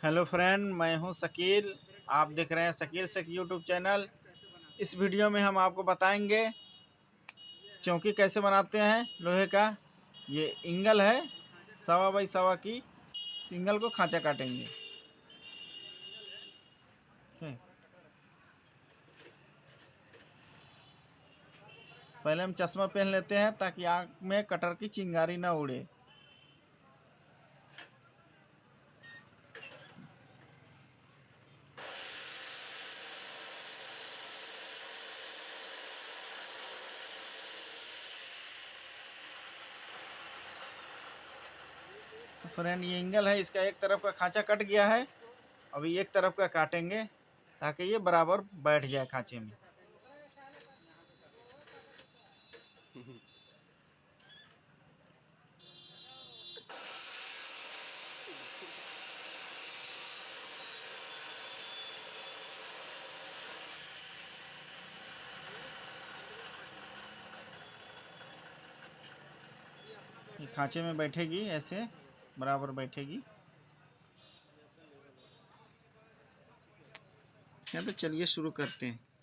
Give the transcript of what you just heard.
Hello friend, मैं हूं शकील। आप देख रहे हैं शकील से यूट्यूब चैनल। इस वीडियो में हम आपको बताएंगे चौकी कैसे बनाते हैं लोहे का। ये इंगल है 1.25 बाई 1.25 की। सिंगल को खांचा काटेंगे। पहले हम चश्मा पहन लेते हैं ताकि आँख में कटर की चिंगारी ना उड़े। फ्रेंड, ये एंगल है, इसका एक तरफ का खांचा कट गया है। अभी एक तरफ का काटेंगे ताकि ये बराबर बैठ जाए खांचे में। ये खांचे में बैठेगी, ऐसे बराबर बैठेगी। या तो चलिए शुरू करते हैं।